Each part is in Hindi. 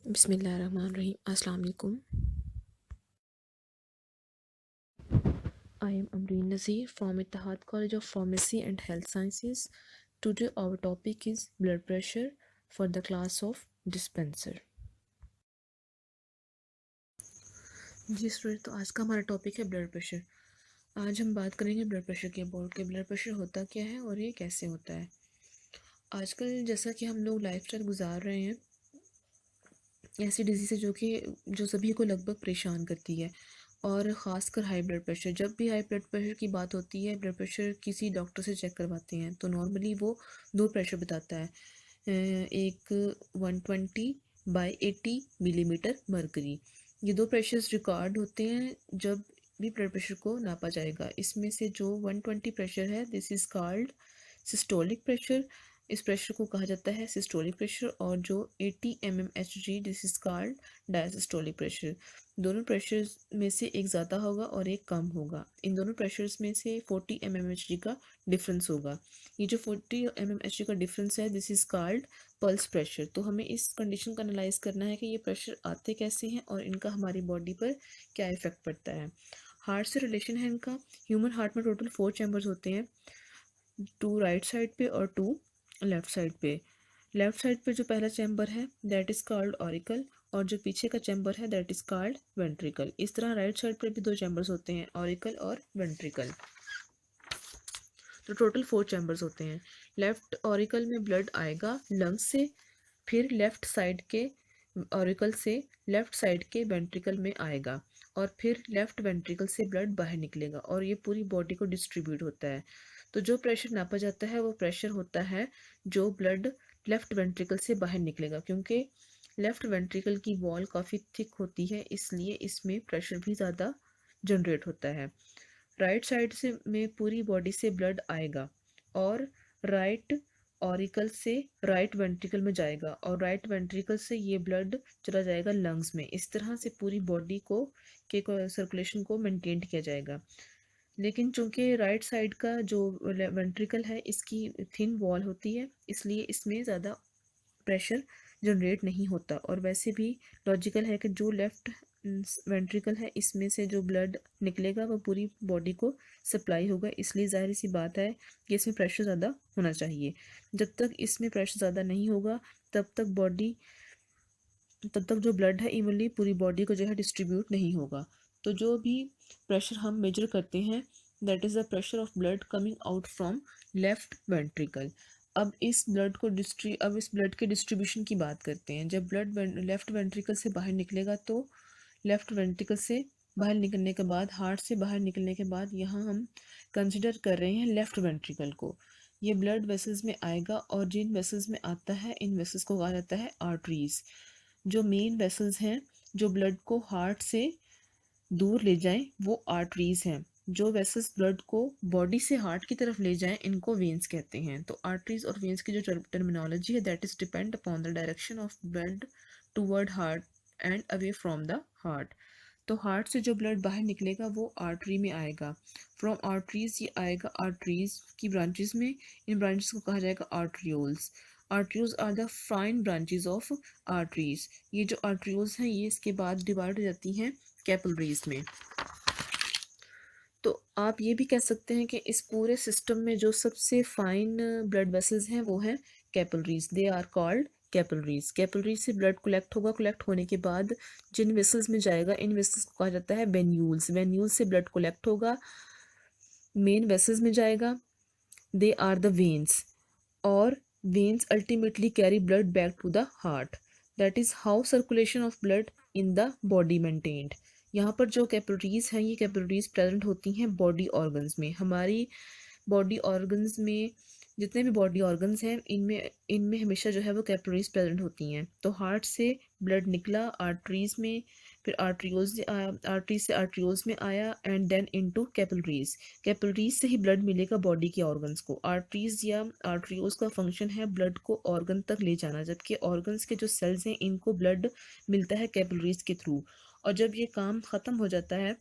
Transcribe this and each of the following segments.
बिस्मिल्लाहिर्रहमानिर्रहीम। अस्सलाम वालेकुम। I am Amreen Nazir from Ittihad College of Pharmacy and Health Sciences. Today our topic is blood pressure for the class of dispenser. जी स्टूडेंट, तो आज का हमारा टॉपिक है ब्लड प्रेशर। आज हम बात करेंगे ब्लड प्रेशर के अबाउट कि ब्लड प्रेशर होता क्या है और ये कैसे होता है। आजकल जैसा कि हम लोग लाइफस्टाइल गुजार रहे हैं, ऐसी डिजीज़ है जो सभी को लगभग परेशान करती है, और ख़ासकर हाई ब्लड प्रेशर। जब भी हाई ब्लड प्रेशर की बात होती है, ब्लड प्रेशर किसी डॉक्टर से चेक करवाते हैं तो नॉर्मली वो दो प्रेशर बताता है। एक 120/80 मिलीमीटर मरकरी। ये दो प्रेशर्स रिकॉर्ड होते हैं जब भी ब्लड प्रेशर को नापा जाएगा। इसमें से जो 120 प्रेशर है, this is called systolic pressure. इस प्रेशर को कहा जाता है सिस्टोलिक प्रेशर। और जो 80 mmHg, this is called diastolic pressure. दोनों प्रेशर्स में से एक ज़्यादा होगा और एक कम होगा। इन दोनों प्रेशर्स में से 40 mmHg का डिफरेंस होगा। ये जो 40 mmHg का डिफरेंस है, this is called pulse pressure. तो हमें इस कंडीशन को एनालाइज करना है कि ये प्रेशर आते कैसे हैं और इनका हमारी बॉडी पर क्या इफेक्ट पड़ता है। हार्ट से रिलेशन है इनका। ह्यूमन हार्ट में टोटल 4 चैम्बर्स होते हैं, 2 राइट साइड पे और 2 लेफ़्ट साइड पे। लेफ़्ट साइड पे जो पहला चैम्बर है, दैट इज़ कॉल्ड ऑरिकल, और जो पीछे का चैम्बर है, दैट इज़ कॉल्ड वेंट्रिकल। इस तरह राइट साइड पर भी दो चैम्बर्स होते हैं, ऑरिकल और वेंट्रिकल। तो टोटल 4 चैम्बर्स होते हैं। लेफ़्ट ऑरिकल में ब्लड आएगा लंग्स से, फिर लेफ़्ट साइड के ऑरिकल से लेफ़्ट साइड के वेंट्रिकल में आएगा, और फिर लेफ़्ट वेंट्रिकल से ब्लड बाहर निकलेगा और ये पूरी बॉडी को डिस्ट्रीब्यूट होता है। तो जो प्रेशर नापा जाता है वो प्रेशर होता है जो ब्लड लेफ़्ट वेंट्रिकल से बाहर निकलेगा, क्योंकि लेफ़्ट वेंट्रिकल की वॉल काफ़ी थिक होती है, इसलिए इसमें प्रेशर भी ज़्यादा जनरेट होता है। राइट साइड से में पूरी बॉडी से ब्लड आएगा और राइट ऑरिकल से राइट वेंट्रिकल में जाएगा, और राइट वेंट्रिकल से ये ब्लड चला जाएगा लंग्स में। इस तरह से पूरी बॉडी को के सर्कुलेशन को मेंटेन किया जाएगा। लेकिन चूंकि राइट साइड का जो वेंट्रिकल है, इसकी थिन वॉल होती है, इसलिए इसमें ज़्यादा प्रेशर जनरेट नहीं होता। और वैसे भी लॉजिकल है कि जो लेफ़्ट वेंट्रिकल है, इसमें से जो ब्लड निकलेगा वो पूरी बॉडी को सप्लाई होगा, इसलिए ज़ाहिर सी बात है कि इसमें प्रेशर ज़्यादा होना चाहिए। जब तक इसमें प्रेशर ज़्यादा नहीं होगा, तब तक जो ब्लड है इवनली पूरी बॉडी को जो है डिस्ट्रीब्यूट नहीं होगा। तो जो भी प्रेशर हम मेजर करते हैं, that is the pressure of blood coming out from left ventricle. अब इस ब्लड के डिस्ट्रीब्यूशन की बात करते हैं। जब ब्लड लेफ़्ट वेंट्रिकल से बाहर निकलेगा, तो लेफ़्ट वेंट्रिकल से बाहर निकलने के बाद, हार्ट से बाहर निकलने के बाद, यहाँ हम कंसिडर कर रहे हैं लेफ़्ट वेंट्रिकल को। ये ब्लड वेसल्स में आएगा, और जिन वेसल्स में आता है, इन वेसल्स को कहा जाता है आर्टरीज। जो मेन वेसल्स हैं जो ब्लड को हार्ट से दूर ले जाएं, वो आर्टरीज हैं। जो वेसल्स ब्लड को बॉडी से हार्ट की तरफ ले जाएं, इनको वेन्स कहते हैं। तो आर्टरीज और वेन्स की जो टर्मिनोलॉजी है, that is depend upon the direction of blood toward heart and away from the heart. तो हार्ट से जो ब्लड बाहर निकलेगा वो आर्टरी में आएगा। फ्रॉम आर्टरीज ये आएगा आर्टरीज की ब्रांचेस में। इन ब्रांचेस को कहा जाएगा arterioles. Arterioles are the fine branches of arteries. ये जो आर्ट्रियोल्स हैं, ये इसके बाद डिवाइड हो जाती हैं कैपिलरीज में। तो आप ये भी कह सकते हैं कि इस पूरे सिस्टम में जो सबसे फाइन ब्लड वेसल्स हैं वो हैं capillaries. They are called capillaries. Capillaries से ब्लड कलेक्ट होगा। कलेक्ट होने के बाद जिन वेसल्स में जाएगा, इन वेसल्स को कहा जाता है वेन्यूल्स। वेन्यूल्स से ब्लड कलेक्ट होगा, मेन वेसल्स में जाएगा, दे आर द वेन्स। और veins ultimately carry blood back to the heart. That is how circulation of blood in the body maintained. यहाँ पर जो कैपिलरीज हैं, ये कैपिलरीज प्रेजेंट होती हैं बॉडी ऑर्गन्स में। हमारी बॉडी ऑर्गन्स में जितने भी बॉडी ऑर्गन्स हैं, इनमें इनमें हमेशा जो है वो कैपिलरीज प्रेजेंट होती हैं। तो हार्ट से ब्लड निकला आर्टरीज में, फिर आर्टरी से आर्ट्रियोल्स में आया, and then into capillaries. Capillaries से ही ब्लड मिलेगा बॉडी के ऑर्गन्स को। आर्टरीज या आर्ट्रियोल्स का फंक्शन है ब्लड को ऑर्गन तक ले जाना, जबकि ऑर्गन्स के जो सेल्स हैं, इनको ब्लड मिलता है कैपिलरीज के थ्रू। और जब ये काम ख़त्म हो जाता है,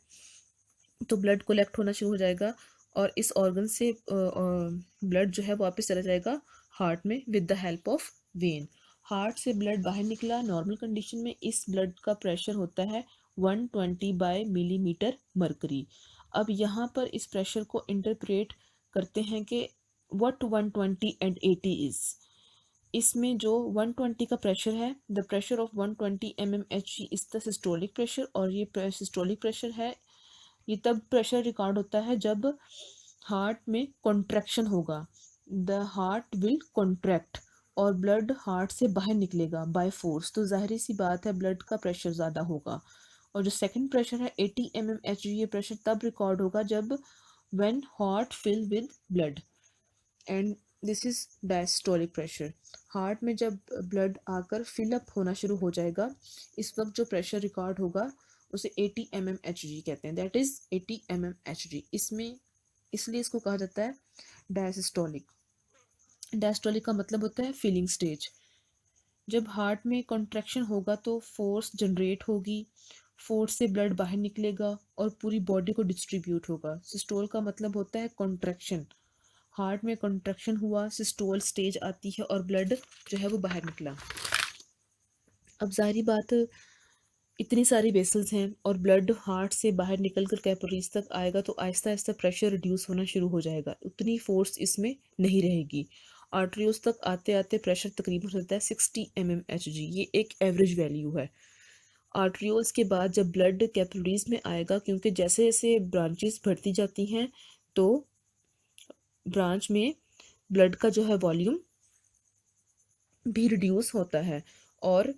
तो ब्लड कलेक्ट होना शुरू हो जाएगा, और इस ऑर्गन से ब्लड जो है वापस चला जाएगा हार्ट में with the help of when. Heart से ब्लड बाहर निकला, नॉर्मल कंडीशन में इस ब्लड का प्रेशर होता है 120/मिलीमीटर मरकरी। अब यहाँ पर इस प्रेशर को इंटरप्रेट करते हैं कि व्हाट 120 एंड 80 इज। इसमें जो 120 का प्रेशर है, the pressure of 120 mmHg is the systolic pressure, और ये सिस्टोलिक प्रेशर है, ये तब प्रेशर रिकॉर्ड होता है जब हार्ट में कॉन्ट्रैक्शन होगा, द हार्ट विल कॉन्ट्रैक्ट और ब्लड हार्ट से बाहर निकलेगा बाय फोर्स, तो जाहिर सी बात है ब्लड का प्रेशर ज़्यादा होगा। और जो सेकंड प्रेशर है 80 mmHg, ये प्रेशर तब रिकॉर्ड होगा जब when heart fill with blood, and this is diastolic pressure. Heart में जब ब्लड आकर फिलअप होना शुरू हो जाएगा, इस वक्त जो प्रेशर रिकॉर्ड होगा उसे 80 mmHg कहते हैं, दैट इज 80 mmHg। इसमें इसलिए इसको कहा जाता है डायसिस्टोलिक। डायस्टोलिक का मतलब होता है फीलिंग स्टेज। जब हार्ट में कॉन्ट्रैक्शन होगा तो फोर्स जनरेट होगी, फोर्स से ब्लड बाहर निकलेगा और पूरी बॉडी को डिस्ट्रीब्यूट होगा। सिस्टोल का मतलब होता है कॉन्ट्रैक्शन, हार्ट में कॉन्ट्रैक्शन हुआ, सिस्टोल स्टेज आती है और ब्लड जो है वो बाहर निकला। अब जाहिर बात, इतनी सारी वेसल्स हैं और ब्लड हार्ट से बाहर निकल कर कैपिलरीज तक आएगा तो आहिस्ता आहिस्ता प्रेशर रिड्यूस होना शुरू हो जाएगा, उतनी फोर्स इसमें नहीं रहेगी। आर्टरियोज तक आते आते प्रेशर तकरीबन होता है 60 mmHg, ये एक एवरेज वैल्यू है। आर्टरियोल्स के बाद जब ब्लड कैपिलरीज में आएगा, क्योंकि जैसे जैसे ब्रांचेस बढ़ती जाती हैं तो ब्रांच में ब्लड का जो है वॉल्यूम भी रिड्यूस होता है, और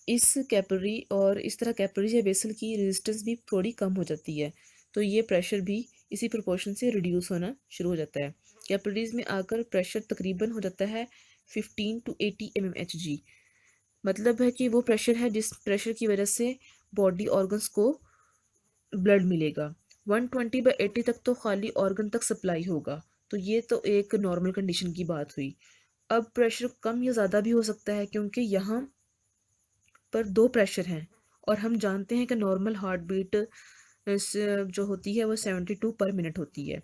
इस कैपिलरी और इस तरह कैपिलरी या वेसल की रेजिस्टेंस भी थोड़ी कम हो जाती है, तो ये प्रेशर भी इसी प्रोपोर्शन से रिड्यूस होना शुरू हो जाता है। कैपिलरीज में आकर प्रेशर तकरीबन हो जाता है 15 to 80 mmHg, मतलब है कि वो प्रेशर है जिस प्रेशर की वजह से बॉडी ऑर्गन्स को ब्लड मिलेगा। 120/80 तक तो खाली ऑर्गन तक सप्लाई होगा, तो ये तो एक नॉर्मल कंडीशन की बात हुई। अब प्रेशर कम या ज़्यादा भी हो सकता है, क्योंकि यहाँ पर दो प्रेशर हैं और हम जानते हैं कि नॉर्मल हार्ट बीट जो होती है वो 72 पर मिनट होती है,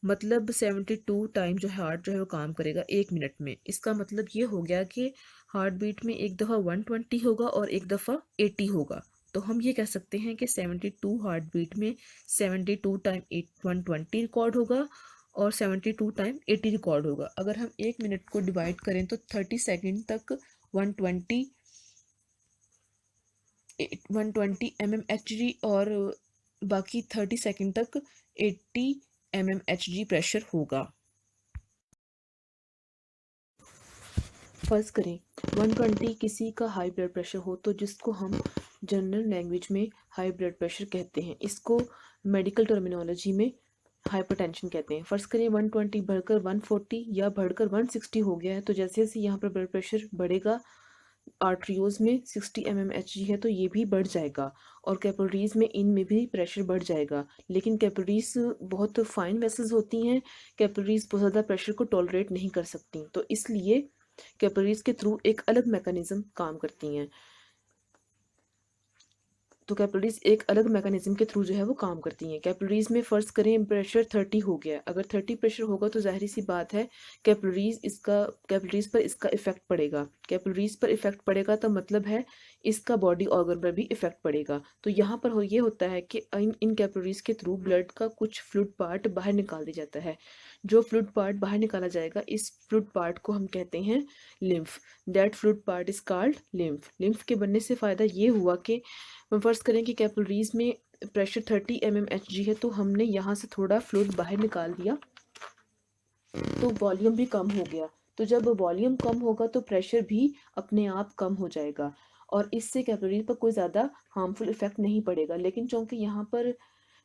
मतलब 72 टाइम जो हार्ट जो है वो काम करेगा 1 मिनट में। इसका मतलब ये हो गया कि हार्ट बीट में एक दफ़ा 120 होगा और एक दफ़ा 80 होगा, तो हम ये कह सकते हैं कि 72 हार्ट बीट में 72 टाइम 120 रिकॉर्ड होगा और 72 टाइम 80 रिकॉर्ड होगा। अगर हम 1 मिनट को डिवाइड करें तो 30 सेकेंड तक 120 mmHg और बाकी 30 सेकेंड तक 80 mmHg प्रेशर होगा। फर्ज करें 120 किसी का हाई ब्लड प्रेशर हो, तो जिसको हम जनरल लैंग्वेज में हाई ब्लड प्रेशर कहते हैं, इसको मेडिकल टर्मिनोलॉजी में हाइपरटेंशन कहते हैं। फर्ज करें 120 बढ़कर 140 या बढ़कर 160 हो गया है, तो जैसे जैसे यहाँ पर ब्लड प्रेशर बढ़ेगा, आर्टरियोज में 60 mmHg है तो ये भी बढ़ जाएगा, और कैपिलरीज में इनमें भी प्रेशर बढ़ जाएगा। लेकिन कैपिलरीज बहुत फाइन वेसल्स होती हैं, कैपिलरीज बहुत ज़्यादा प्रेशर को टॉलरेट नहीं कर सकती, तो इसलिए कैपिलरीज के थ्रू एक अलग मैकेनिज्म काम करती हैं। तो कैपिलरीज एक अलग मैकेनिज्म के थ्रू जो है वो काम करती हैं। कैपिलरीज में फ़र्ज़ करें प्रेशर 30 हो गया, अगर 30 प्रेशर होगा तो जाहिर सी बात है कैपिलरीज पर इसका इफेक्ट पड़ेगा। कैपिलरीज पर इफेक्ट पड़ेगा तो मतलब है इसका बॉडी ऑर्गन पर भी इफेक्ट पड़ेगा। तो यहाँ पर ये होता है कि इन कैपिलरीज के थ्रू ब्लड का कुछ फ्लूइड पार्ट बाहर निकाल दिया जाता है। जो फ्लूइड पार्ट बाहर निकाला जाएगा, इस फ्लूइड पार्ट को हम कहते हैं lymph. That fluid part is called lymph. Lymph के बनने से फ़ायदा ये हुआ कि हम फ़र्ज़ करें कि कैपिलरीज में प्रेशर 30 mmHg है, तो हमने यहाँ से थोड़ा फ्लूइड बाहर निकाल दिया तो वॉल्यूम भी कम हो गया। तो जब वॉल्यूम कम होगा तो प्रेशर भी अपने आप कम हो जाएगा, और इससे कैपिलरी पर कोई ज़्यादा हार्मफुल इफेक्ट नहीं पड़ेगा। लेकिन चूंकि यहाँ पर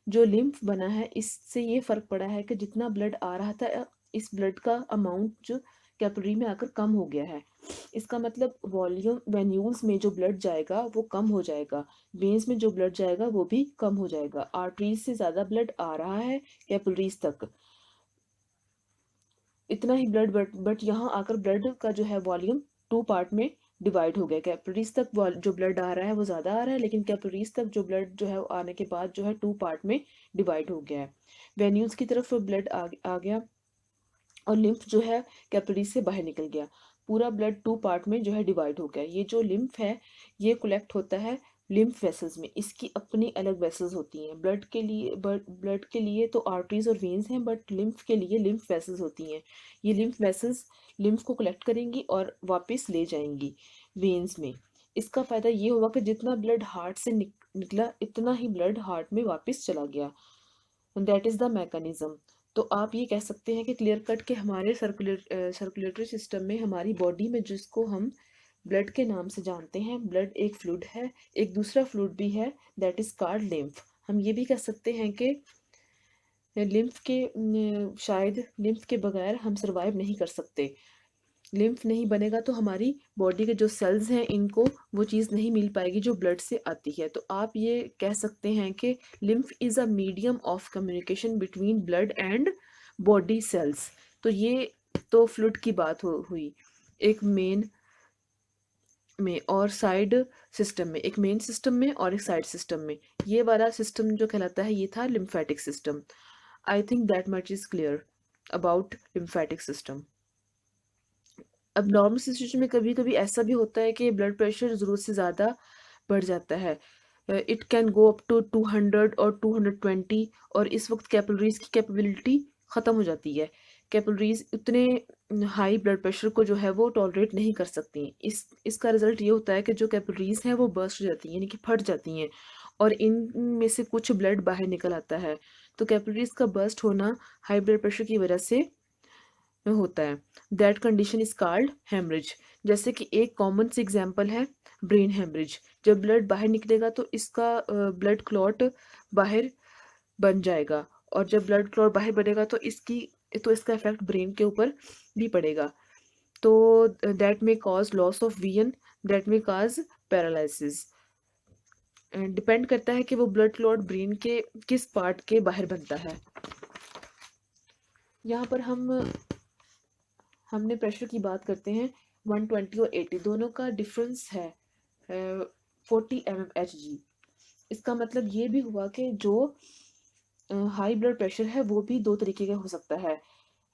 जो लिम्फ बना है, इससे ये फ़र्क पड़ा है कि जितना ब्लड आ रहा था, इस ब्लड का अमाउंट जो कैपिलरी में आकर कम हो गया है। इसका मतलब वॉल्यूम वेन्यूल्स में जो ब्लड जाएगा वो कम हो जाएगा, वेन्स में जो ब्लड जाएगा वो भी कम हो जाएगा। आर्टरीज से ज़्यादा ब्लड आ रहा है कैपिलरीज तक, इतना ही ब्लड, बट यहाँ आकर ब्लड का जो है वॉल्यूम टू पार्ट में डिवाइड हो गया। कैपिलरीज तक जो ब्लड आ रहा है वो ज़्यादा आ रहा है, लेकिन कैपिलरीज तक जो ब्लड जो है आने के बाद जो है टू पार्ट में डिवाइड हो गया है। वेन्यूल्स की तरफ ब्लड आ गया और लिम्फ जो है कैपिलरीज से बाहर निकल गया। पूरा ब्लड 2 पार्ट में जो है डिवाइड हो गया। ये जो लिम्फ है ये कलेक्ट होता है लिम्फ वेसल्स में, इसकी अपनी अलग वेसल्स होती हैं। ब्लड के लिए तो आर्टरीज और वेन्स हैं, बट लिम्फ के लिए लिम्फ वेसल्स होती हैं। ये लिम्फ वेसल्स लिम्फ को कलेक्ट करेंगी और वापस ले जाएंगी वेन्स में। इसका फ़ायदा ये हुआ कि जितना ब्लड हार्ट से निकला इतना ही ब्लड हार्ट में वापस चला गया। That is the mechanism. तो आप ये कह सकते हैं कि क्लियर कट के हमारे सर्कुलेटरी सिस्टम में, हमारी बॉडी में, जिसको हम ब्लड के नाम से जानते हैं, ब्लड एक फ्लूइड है, एक दूसरा फ्लूइड भी है, दैट इज़ कॉल्ड लिम्फ। हम ये भी कह सकते हैं कि शायद लिम्फ के बगैर हम सरवाइव नहीं कर सकते। लिम्फ नहीं बनेगा तो हमारी बॉडी के जो सेल्स हैं इनको वो चीज़ नहीं मिल पाएगी जो ब्लड से आती है। तो आप ये कह सकते हैं कि lymph is a medium of communication between blood and body cells. तो ये तो फ्लूइड की बात हुई एक मेन में और साइड सिस्टम में, एक मेन सिस्टम में और एक साइड सिस्टम में। ये वाला सिस्टम जो कहलाता है ये था lymphatic system. I think that much is clear about lymphatic system. अब नॉर्मल सिचुएशन में कभी कभी ऐसा भी होता है कि ब्लड प्रेशर ज़रूरत से ज़्यादा बढ़ जाता है। It can go up to 200 और 220, और इस वक्त कैपिलरीज की कैपेबिलिटी ख़त्म हो जाती है। कैपिलरीज उतने हाई ब्लड प्रेशर को जो है वो टॉलरेट नहीं कर सकती। इसका रिजल्ट ये होता है कि जो कैपिलरीज हैं वो बर्स्ट हो जाती हैं, यानी कि फट जाती हैं, और इनमें से कुछ ब्लड बाहर निकल आता है। तो कैपिलरीज का बर्स्ट होना हाई ब्लड प्रेशर की वजह से में होता है। That condition is called haemorrhage. जैसे कि एक कॉमन सी एग्जांपल है ब्रेन हेमरेज। जब ब्लड बाहर निकलेगा तो इसका ब्लड क्लॉट बाहर बन जाएगा, और जब ब्लड क्लॉट बाहर बनेगा तो इसका इफेक्ट ब्रेन के ऊपर भी पड़ेगा। तो दैट में cause loss of vision, that में कॉज पैरालिसिस। डिपेंड करता है कि वो ब्लड क्लॉट ब्रेन के किस पार्ट के बाहर बनता है। यहाँ पर हमने प्रेशर की बात करते हैं। 120 और 80 दोनों का डिफरेंस है 40 mmHg। इसका मतलब ये भी हुआ कि जो हाई ब्लड प्रेशर है वो भी दो तरीके का हो सकता है।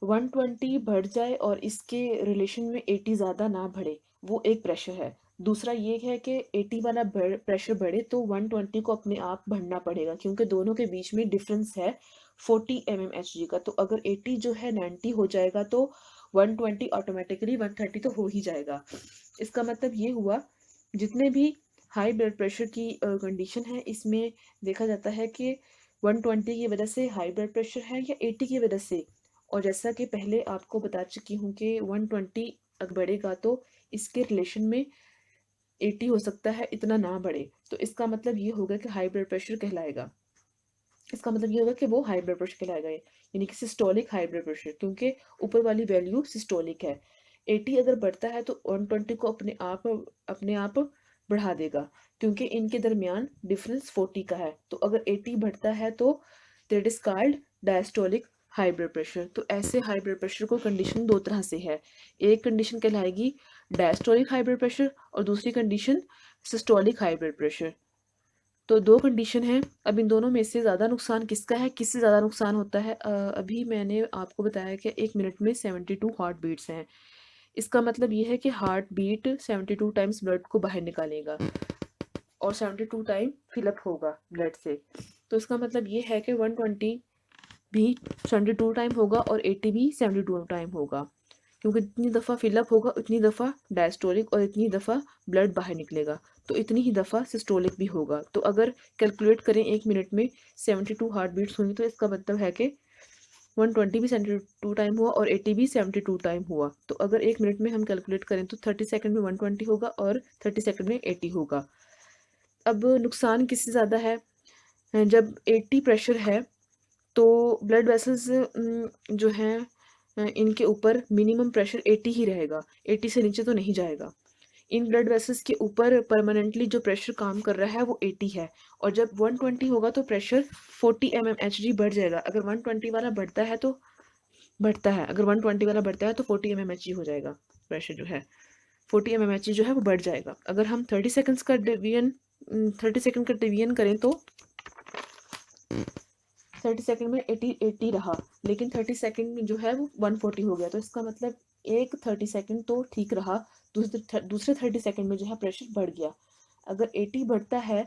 120 बढ़ जाए और इसके रिलेशन में 80 ज़्यादा ना बढ़े, वो एक प्रेशर है। दूसरा ये है कि 80 वाला प्रेशर बढ़े तो 120 को अपने आप बढ़ना पड़ेगा, क्योंकि दोनों के बीच में डिफरेंस है 40 mmHg का। तो अगर 80 जो है 90 हो जाएगा तो 120 ऑटोमेटिकली 130 तो हो ही जाएगा। इसका मतलब ये हुआ जितने भी हाई ब्लड प्रेशर की कंडीशन है इसमें देखा जाता है कि 120 की वजह से हाई ब्लड प्रेशर है या 80 की वजह से। और जैसा कि पहले आपको बता चुकी हूँ कि 120 अगर बढ़ेगा तो इसके रिलेशन में 80 हो सकता है, इतना ना बढ़े। तो इसका मतलब ये होगा कि हाई ब्लड प्रेशर कहलाएगा। इसका मतलब ये होगा कि वो हाई ब्लड प्रेशर कहलाएगा, यानी कि सिस्टोलिक हाई ब्लड प्रेशर, क्योंकि ऊपर वाली वैल्यू सिस्टोलिक है। 80 अगर बढ़ता है तो 120 को अपने आप बढ़ा देगा, क्योंकि इनके दरमियान डिफरेंस 40 का है। तो अगर 80 बढ़ता है तो that is called diastolic high blood pressure. तो ऐसे हाई ब्लड प्रेशर को कंडीशन दो तरह से है। एक कंडीशन कहलाएगी डायस्टोलिक हाई ब्लड प्रेशर और दूसरी condition systolic high blood pressure. तो दो कंडीशन है। अब इन दोनों में से ज़्यादा नुकसान किसका है, किससे ज़्यादा नुकसान होता है? अभी मैंने आपको बताया कि 1 मिनट में 72 हार्ट बीट्स हैं। इसका मतलब ये है कि हार्ट बीट 72 टाइम्स ब्लड को बाहर निकालेगा और 72 टाइम फिलअप होगा ब्लड से। तो इसका मतलब ये है कि 120 भी 72 टाइम होगा और 80 भी 72 टाइम होगा, क्योंकि जितनी दफ़ा फिलअप होगा उतनी दफ़ा डायस्टोलिक और इतनी दफ़ा ब्लड बाहर निकलेगा, तो इतनी ही दफ़ा सिस्टोलिक भी होगा। तो अगर कैलकुलेट करें 1 मिनट में 72 हार्ट बीट्स होंगी तो इसका मतलब है कि 120 भी 72 टाइम हुआ और 80 भी 72 टाइम हुआ। तो अगर 1 मिनट में हम कैलकुलेट करें तो 30 सेकंड में 120 होगा और 30 सेकंड में 80 होगा। अब नुकसान किससे ज़्यादा है? जब 80 प्रेशर है तो ब्लड वेसल्स जो हैं इनके ऊपर मिनिमम प्रेशर 80 ही रहेगा, 80 से नीचे तो नहीं जाएगा। इन ब्लड वेसल्स के ऊपर परमानेंटली जो प्रेशर काम कर रहा है वो 80 है, और जब 120 होगा तो प्रेशर 40 mmHg बढ़ जाएगा। अगर 120 वाला बढ़ता है तो अगर 120 वाला बढ़ता है तो 40 mmHg हो जाएगा। प्रेशर जो है 40 mmHg जो है वो बढ़ जाएगा। अगर हम 30 सेकंड का डिवीजन करें तो 30 सेकंड में 80 रहा, लेकिन 30 सेकंड में जो है वो 140 हो गया। तो इसका मतलब एक 30 सेकंड तो ठीक रहा, दूसरे 30 सेकंड में जो है प्रेशर बढ़ गया। अगर 80 बढ़ता है,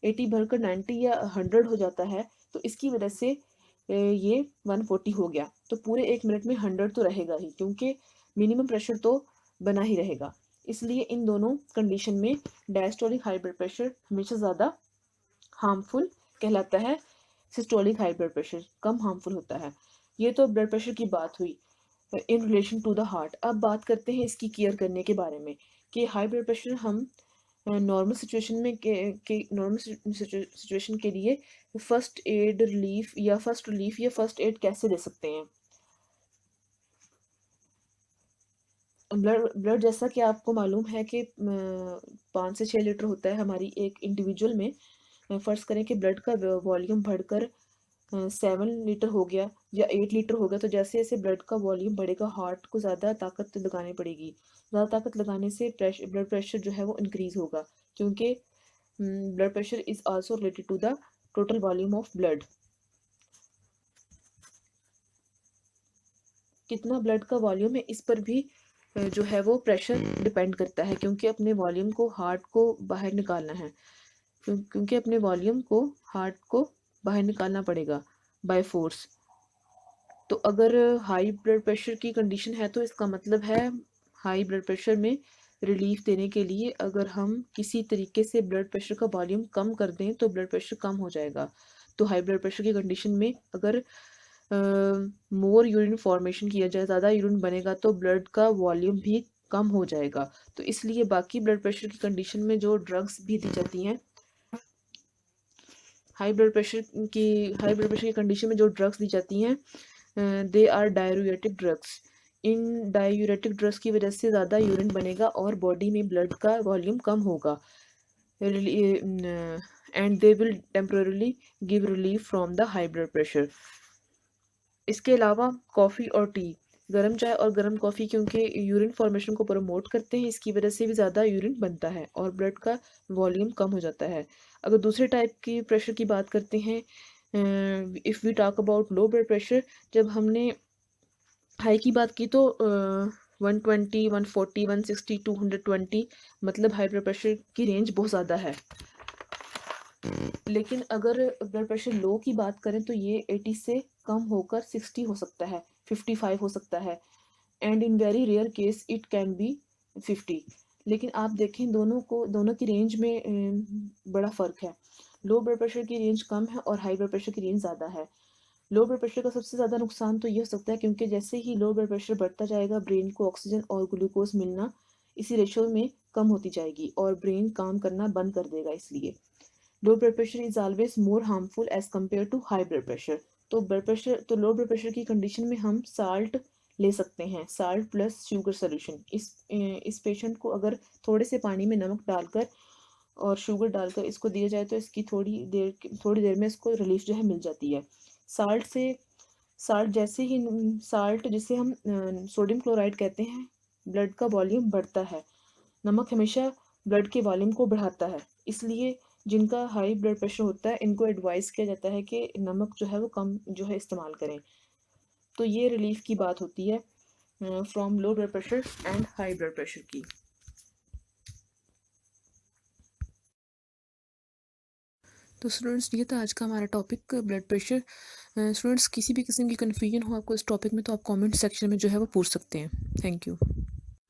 80 बढ़कर 90 या 100 हो जाता है, तो इसकी वजह से ये 140 हो गया। तो पूरे 1 मिनट में 100 तो रहेगा ही, क्योंकि मिनिमम प्रेशर तो बना ही रहेगा। इसलिए इन दोनों कंडीशन में डायस्टोलिक हाई ब्लड प्रेशर हमेशा ज़्यादा हार्मफुल कहलाता है। सिस्टोलिक हाई ब्लड प्रेशर कम हार्मफुल होता है। ये तो ब्लड प्रेशर की बात हुई in relation to the heart. अब बात करते हैं इसकी केयर करने के बारे में कि हाई ब्लड प्रेशर हम नॉर्मल सिचुएशन में के नॉर्मल सिचुएशन के लिए फर्स्ट रिलीफ या फर्स्ट एड कैसे दे सकते हैं। ब्लड जैसा कि आपको मालूम है कि 5 से 6 लीटर होता है हमारी एक इंडिविजुअल में। फ़र्ज़ करें कि ब्लड का वॉल्यूम बढ़कर 7 लीटर हो गया या 8 लीटर हो गया, तो जैसे जैसे ब्लड का वॉल्यूम बढ़ेगा हार्ट को ज़्यादा ताकत लगानी पड़ेगी। ज़्यादा ताकत लगाने से ब्लड प्रेशर जो है वो इंक्रीज़ होगा, क्योंकि blood pressure is also related to the total volume of blood. कितना ब्लड का वॉल्यूम है इस पर भी जो है वो प्रेशर डिपेंड करता है, क्योंकि अपने वॉल्यूम को हार्ट को बाहर निकालना है। क्योंकि अपने वॉल्यूम को हार्ट को बाहर निकालना पड़ेगा बाय फोर्स। तो अगर हाई ब्लड प्रेशर की कंडीशन है तो इसका मतलब है हाई ब्लड प्रेशर में रिलीफ देने के लिए अगर हम किसी तरीके से ब्लड प्रेशर का वॉल्यूम कम कर दें तो ब्लड प्रेशर कम हो जाएगा। तो हाई ब्लड प्रेशर की कंडीशन में अगर मोर यूरिन फॉर्मेशन किया जाए, ज़्यादा यूरिन बनेगा तो ब्लड का वॉल्यूम भी कम हो जाएगा। तो इसलिए बाकी ब्लड प्रेशर की कंडीशन में जो ड्रग्स भी दी जाती हैं, हाई ब्लड प्रेशर की कंडीशन में जो ड्रग्स दी जाती हैं दे आर डाययूरेटिक ड्रग्स। इन डाययूरेटिक ड्रग्स की वजह से ज़्यादा यूरिन बनेगा और बॉडी में ब्लड का वॉल्यूम कम होगा, and they will temporarily give relief from the high blood pressure. इसके अलावा कॉफ़ी और टी, गर्म चाय और गर्म कॉफ़ी क्योंकि यूरिन फॉर्मेशन को प्रमोट करते हैं, इसकी वजह से भी ज़्यादा यूरिन बनता है और ब्लड का वॉल्यूम कम हो जाता है। अगर दूसरे टाइप की प्रेशर की बात करते हैं, if we talk about low blood pressure, जब हमने हाई की बात की तो 120, 140, 160, 220, मतलब हाई ब्लड प्रेशर की रेंज बहुत ज़्यादा है। लेकिन अगर ब्लड प्रेशर लो की बात करें तो ये 80 से कम होकर 60 हो सकता है, 55 हो सकता है, and in very rare case it can be 50। लेकिन आप देखें दोनों की रेंज में बड़ा फ़र्क है। लो ब्लड प्रेशर की रेंज कम है और हाई ब्लड प्रेशर की रेंज ज़्यादा है। लो ब्लड प्रेशर का सबसे ज़्यादा नुकसान तो ये हो सकता है क्योंकि जैसे ही लो ब्लड प्रेशर बढ़ता जाएगा ब्रेन को ऑक्सीजन और ग्लूकोज मिलना इसी रेशो में कम होती जाएगी और ब्रेन काम करना बंद कर देगा। इसलिए low blood pressure is always more harmful as compare to high blood pressure. तो लो ब्लड प्रेशर की कंडीशन में हम साल्ट ले सकते हैं, साल्ट प्लस शुगर सोल्यूशन। इस पेशेंट को अगर थोड़े से पानी में नमक डालकर और शुगर डालकर इसको दिया जाए तो इसकी थोड़ी देर में इसको रिलीफ जो है मिल जाती है। साल्ट से साल्ट जैसे ही साल्ट जिसे हम सोडियम क्लोराइड कहते हैं, ब्लड का वॉल्यूम बढ़ता है। नमक हमेशा ब्लड के वॉल्यूम को बढ़ाता है, इसलिए जिनका हाई ब्लड प्रेशर होता है इनको एडवाइस किया जाता है कि नमक जो है वो कम जो है इस्तेमाल करें। तो ये रिलीफ की बात होती है from low blood pressure and high blood pressure की। तो स्टूडेंट्स ये था आज का हमारा टॉपिक ब्लड प्रेशर। स्टूडेंट्स किसी भी किस्म की कन्फ्यूजन हो आपको इस टॉपिक में तो आप कमेंट सेक्शन में जो है वो पूछ सकते हैं। Thank you.